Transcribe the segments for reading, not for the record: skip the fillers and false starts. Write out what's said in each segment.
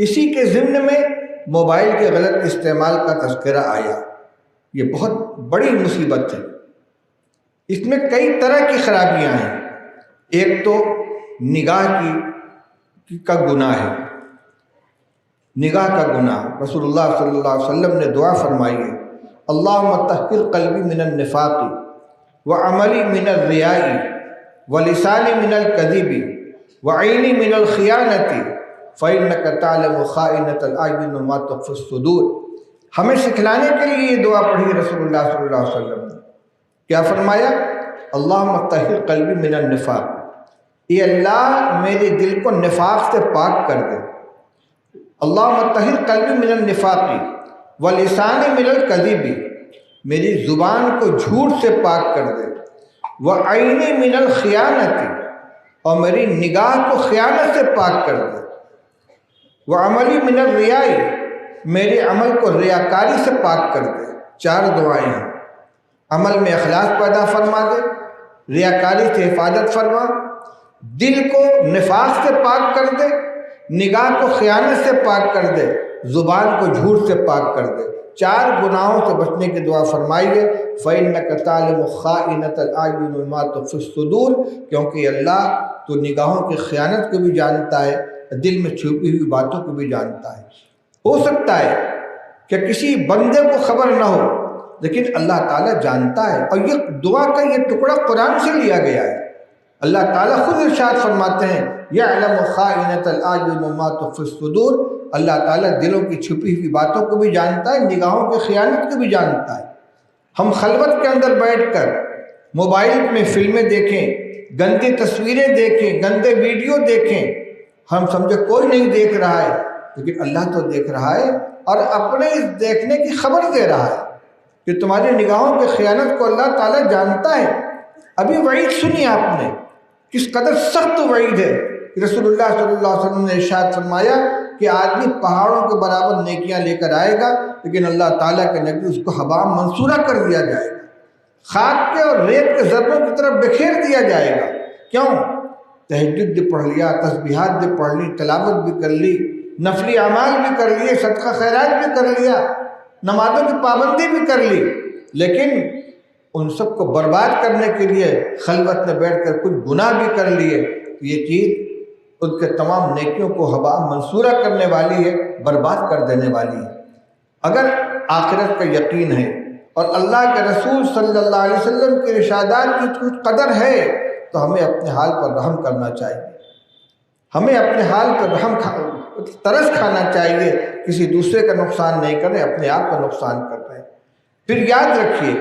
اسی کے ضمن میں موبائل کے غلط استعمال کا تذکرہ آیا۔ یہ بہت بڑی مصیبت ہے، اس میں کئی طرح کی خرابیاں ہیں۔ ایک تو نگاہ کا گناہ ہے، نگاہ کا گناہ۔ رسول اللہ صلی اللہ علیہ وسلم نے دعا فرمائی ہے، اللہم طہر قلبی من النفاق وعملی من الریاء ولسانی من الکذب وعینی من الخیانت فإنک تعلم خائنۃ الأعین وما تخفی الصدور۔ ہمیں سکھلانے کے لیے یہ دعا پڑھی رسول اللہ صلی اللہ علیہ وسلم نے۔ کیا فرمایا؟ اللہم طہر قلبی من النفاق، اے اللہ میرے دل کو نفاق سے پاک کر دے۔ اللہم طہر قلبی من النفاق ولسانی من الکذب، میری زبان کو جھوٹ سے پاک کر دے۔ وعینی من الخیانت، اور میری نگاہ کو خیانت سے پاک کر دے۔ وعملی من الریاء، میرے عمل کو ریاکاری سے پاک کر دے۔ چار دعائیں ہیں، عمل میں اخلاص پیدا فرما دے، ریاکاری سے حفاظت فرما، دل کو نفاق سے پاک کر دے، نگاہ کو خیانت سے پاک کر دے، زبان کو جھوٹ سے پاک کر دے۔ چار گناہوں سے بچنے کی دعا فرمائیے، فَإِنَّكَ تَعْلَمُ خَائِنَةَ الْأَعْيُنِ وَمَا تُخْفِي الصُّدُورُ، کیونکہ اللہ تو نگاہوں کی خیانت کو بھی جانتا ہے، دل میں چھپی ہوئی باتوں کو بھی جانتا ہے۔ ہو سکتا ہے کہ کسی بندے کو خبر نہ ہو، لیکن اللہ تعالیٰ جانتا ہے، اور یہ دعا کا یہ ٹکڑا قرآن سے لیا گیا ہے۔ اللہ تعالیٰ خود ارشاد فرماتے ہیں، یعلم خائنۃ الاعین وما تخفی الصدور، اللہ تعالیٰ دلوں کی چھپی ہوئی باتوں کو بھی جانتا ہے، نگاہوں کی خیانت کو بھی جانتا ہے۔ ہم خلوت کے اندر بیٹھ کر موبائل میں فلمیں دیکھیں، گندی تصویریں دیکھیں، گندے ویڈیو دیکھیں، ہم سمجھے کوئی نہیں دیکھ رہا ہے، لیکن اللہ تو دیکھ رہا ہے، اور اپنے اس دیکھنے کی خبر دے رہا ہے کہ تمہاری نگاہوں کی خیانت کو اللہ تعالیٰ جانتا ہے۔ ابھی وعید سنی آپ نے، کس قدر سخت وعید ہے کہ رسول اللہ صلی اللہ علیہ وسلم نے ارشاد فرمایا کہ آدمی پہاڑوں کے برابر نیکیاں لے کر آئے گا، لیکن اللہ تعالیٰ کے نبی اس کو ہباء منصورہ کر دیا جائے گا، خاک کے اور ریت کے ذروں کی طرف بکھیر دیا جائے گا۔ کیوں؟ تہجد بھی پڑھ لیا، تسبیحات بھی پڑھ لی، تلاوت بھی کر لی، نفلی اعمال بھی کر لیے، صدقہ خیرات بھی کر لیا، نمازوں کی پابندی بھی کر لی، لیکن ان سب کو برباد کرنے کے لیے خلوت میں بیٹھ کر کچھ گناہ بھی کر لیے، یہ چیز ان کے تمام نیکیوں کو ہباء منصورہ کرنے والی ہے، برباد کر دینے والی ہے۔ اگر آخرت کا یقین ہے اور اللہ کے رسول صلی اللہ علیہ وسلم کے ارشادات کی کچھ قدر ہے، تو ہمیں اپنے حال پر رحم کرنا چاہیے، ہمیں اپنے حال پر ترس کھانا چاہیے، کسی دوسرے کا نقصان نہیں کریں، اپنے آپ کا نقصان کر رہے ہیں۔ پھر یاد رکھیے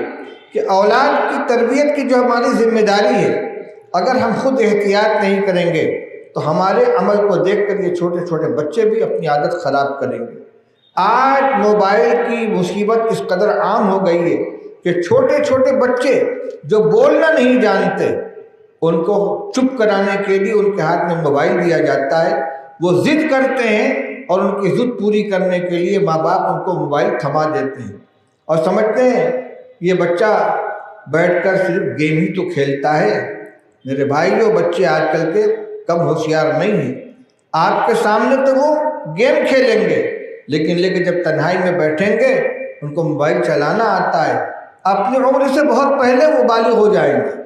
کہ اولاد کی تربیت کی جو ہماری ذمہ داری ہے، اگر ہم خود احتیاط نہیں کریں گے تو ہمارے عمل کو دیکھ کر یہ چھوٹے چھوٹے بچے بھی اپنی عادت خراب کریں گے۔ آج موبائل کی مصیبت اس قدر عام ہو گئی ہے کہ چھوٹے چھوٹے بچے جو بولنا نہیں جانتے، ان کو چپ کرانے کے لیے ان کے ہاتھ میں موبائل دیا جاتا ہے، وہ ضد کرتے ہیں، اور ان کی ضد پوری کرنے کے لیے ماں باپ ان کو موبائل تھما دیتے ہیں، اور سمجھتے ہیں یہ بچہ بیٹھ کر صرف گیم ہی تو کھیلتا ہے۔ میرے بھائیو، بچے آج کل کے کم ہوشیار نہیں ہیں، آپ کے سامنے تو وہ گیم کھیلیں گے، لیکن جب تنہائی میں بیٹھیں گے ان کو موبائل چلانا آتا ہے، اپنی عمر سے بہت پہلے وہ بالغ ہو جائیں گے۔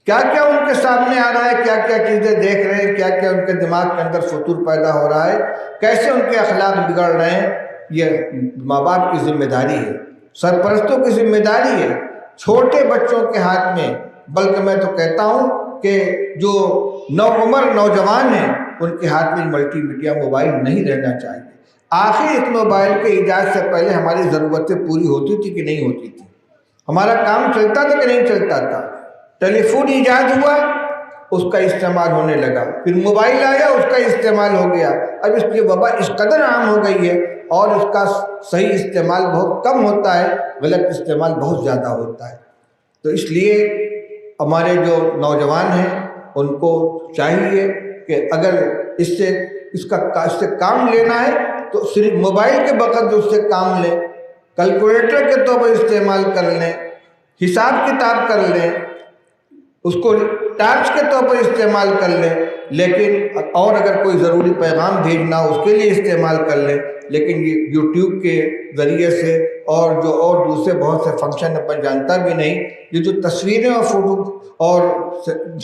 کیا کیا ان کے سامنے آ رہا ہے، کیا کیا چیزیں دیکھ رہے ہیں، کیا کیا ان کے دماغ کے اندر فطور پیدا ہو رہا ہے، کیسے ان کے اخلاق بگڑ رہے ہیں، یہ ماں باپ کی ذمہ داری ہے، سرپرستوں کی ذمہ داری ہے۔ چھوٹے بچوں کے ہاتھ میں، بلکہ میں تو کہتا ہوں کہ جو نوعمر نوجوان ہیں ان کے ہاتھ میں ملٹی میڈیا موبائل نہیں رہنا چاہیے۔ آخر اس موبائل کے ایجاد سے پہلے ہماری ضرورتیں پوری ہوتی تھی کہ نہیں ہوتی تھی، ہمارا کام چلتا تھا کہ نہیں چلتا تھا۔ ٹیلی فون ایجاد ہوا، اس کا استعمال ہونے لگا، پھر موبائل آیا، اس کا استعمال ہو گیا، اب اس کی وبا اس قدر عام ہو گئی ہے، اور اس کا صحیح استعمال بہت کم ہوتا ہے، غلط استعمال بہت زیادہ ہوتا ہے۔ تو اس لیے ہمارے جو نوجوان ہیں ان کو چاہیے کہ اگر اس سے کام لینا ہے تو صرف موبائل کے بغیر اس سے کام لیں، کیلکولیٹر کے طور پر استعمال کر لیں، حساب کتاب کر لیں، اس کو ٹارچ کے طور پر استعمال کر لیں، لیکن اور اگر کوئی ضروری پیغام بھیجنا ہو اس کے لیے استعمال کر لیں، لیکن یہ یوٹیوب کے ذریعے سے اور جو اور دوسرے بہت سے فنکشن اپن جانتا بھی نہیں، یہ جو تصویریں اور فوٹو اور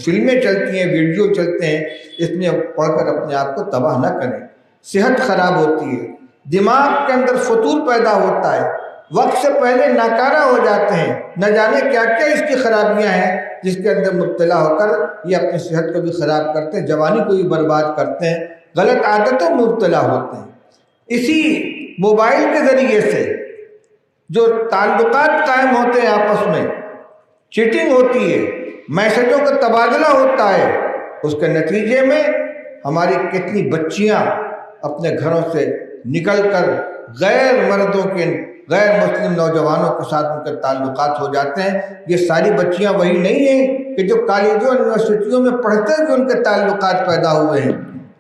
فلمیں چلتی ہیں، ویڈیو چلتے ہیں، اس میں پڑھ کر اپنے آپ کو تباہ نہ کریں۔ صحت خراب ہوتی ہے، دماغ کے اندر فتور پیدا ہوتا ہے، وقت سے پہلے ناکارہ ہو جاتے ہیں، نہ جانے کیا کیا اس کی خرابیاں ہیں جس کے اندر مبتلا ہو کر یہ اپنی صحت کو بھی خراب کرتے ہیں، جوانی کو بھی برباد کرتے ہیں، غلط عادتوں میں مبتلا ہوتے ہیں۔ اسی موبائل کے ذریعے سے جو تعلقات قائم ہوتے ہیں، آپس میں چیٹنگ ہوتی ہے، میسجوں کا تبادلہ ہوتا ہے، اس کے نتیجے میں ہماری کتنی بچیاں اپنے گھروں سے نکل کر غیر مردوں کے، غیر مسلم نوجوانوں کے ساتھ ان کے تعلقات ہو جاتے ہیں۔ یہ ساری بچیاں وہی نہیں ہیں کہ جو کالجوں اور یونیورسٹیوں میں پڑھتے ہوئے ان کے تعلقات پیدا ہوئے ہیں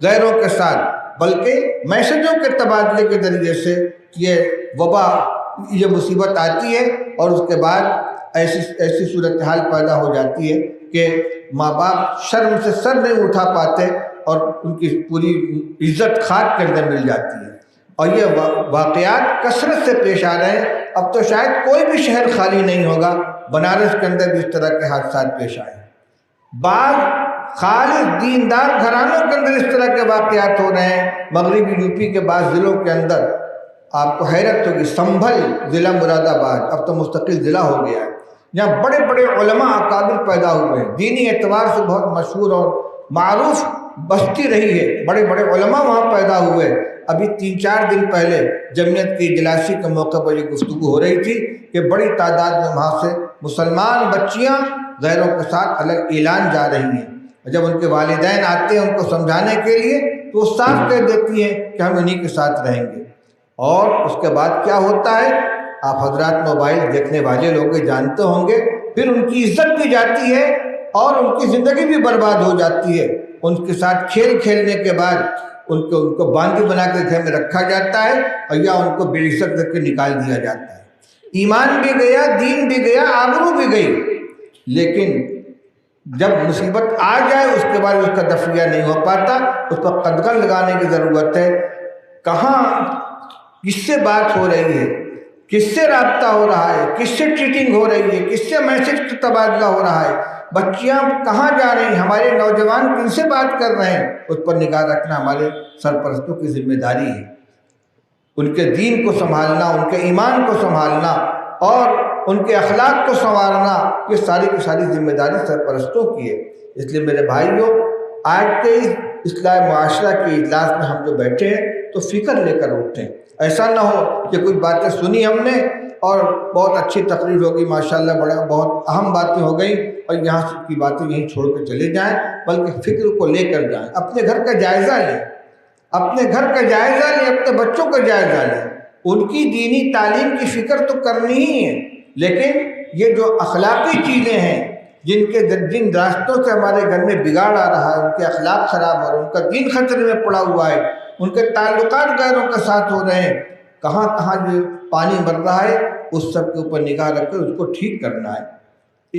غیروں کے ساتھ، بلکہ میسجوں کے تبادلے کے ذریعے سے یہ وبا، یہ مصیبت آتی ہے، اور اس کے بعد ایسی صورتحال پیدا ہو جاتی ہے کہ ماں باپ شرم سے سر نہیں اٹھا پاتے اور ان کی پوری عزت خاک کے اندر مل جاتی ہے۔ اور یہ واقعات کثرت سے پیش آ رہے ہیں، اب تو شاید کوئی بھی شہر خالی نہیں ہوگا، بنارس کے اندر بھی اس طرح کے حادثات پیش آئے ہیں۔ بعض خالص دیندار گھرانوں کے اندر اس طرح کے واقعات ہو رہے ہیں۔ مغربی یو پی کے بعض ضلعوں کے اندر آپ کو حیرت ہوگی، سنبھل ضلع مراد آباد اب تو مستقل ضلع ہو گیا ہے، جہاں بڑے بڑے علماء اکابر پیدا ہوئے ہیں، دینی اعتبار سے بہت مشہور اور معروف بستی رہی ہے، بڑے بڑے علماء وہاں پیدا ہوئے۔ ابھی 3-4 دن پہلے جمعیت کی اجلاسی کے موقع پر یہ گفتگو ہو رہی تھی کہ بڑی تعداد میں وہاں سے مسلمان بچیاں غیروں کے ساتھ الگ اعلان جا رہی ہیں۔ جب ان کے والدین آتے ہیں ان کو سمجھانے کے لیے تو وہ صاف کہہ دیتی ہیں کہ ہم انہی کے ساتھ رہیں گے، اور اس کے بعد کیا ہوتا ہے آپ حضرات موبائل دیکھنے والے لوگ جانتے ہوں گے، پھر ان کی عزت بھی جاتی ہے اور ان کی زندگی بھی برباد ہو جاتی ہے۔ ان کے ساتھ کھیل کھیلنے کے بعد ان کو باندھی بنا کے گھر میں رکھا جاتا ہے، اور یا ان کو بے عزت کر کے نکال دیا جاتا ہے۔ ایمان بھی گیا، دین بھی گیا، آبرو بھی گئی، لیکن جب مصیبت آ جائے اس کے بعد اس کا دفعہ نہیں ہو پاتا، اس پر قدغن لگانے کی ضرورت ہے۔ کہاں کس سے بات ہو رہی ہے، کس سے رابطہ ہو رہا ہے، کس سے چیٹنگ ہو رہی ہے، کس سے میسج کا تبادلہ ہو رہا ہے، بچیاں کہاں جا رہی ہیں، ہمارے نوجوان کن سے بات کر رہے ہیں، اس پر نگاہ رکھنا ہمارے سرپرستوں کی ذمہ داری ہے۔ ان کے دین کو سنبھالنا، ان کے ایمان کو سنبھالنا اور ان کے اخلاق کو سنوارنا، یہ ساری کی ساری ذمہ داری سرپرستوں کی ہے۔ اس لیے میرے بھائیوں، آج کے اس اصلاح معاشرہ کے اجلاس میں ہم جو بیٹھے ہیں تو فکر لے کر اٹھیں۔ ایسا نہ ہو کہ کچھ باتیں سنی ہم نے اور بہت اچھی تقریر ہوگی، ماشاءاللہ بہت اہم باتیں ہو گئی، اور یہاں سے کی باتیں یہیں چھوڑ کے چلے جائیں، بلکہ فکر کو لے کر جائیں۔ اپنے گھر کا جائزہ لیں، اپنے گھر کا جائزہ لیں، اپنے بچوں کا جائزہ لیں۔ ان کی دینی تعلیم کی فکر تو کرنی ہی ہے، لیکن یہ جو اخلاقی چیزیں ہیں جن راستوں سے ہمارے گھر میں بگاڑ آ رہا ہے، ان کے اخلاق خراب ہو رہے ہیں، ان کا دین خطرے میں پڑا ہوا ہے، ان کے تعلقات غیروں کے ساتھ ہو رہے ہیں، کہاں کہاں جو پانی بڑھ رہا ہے، اس سب کے اوپر نگاہ رکھ کر اس کو ٹھیک کرنا ہے۔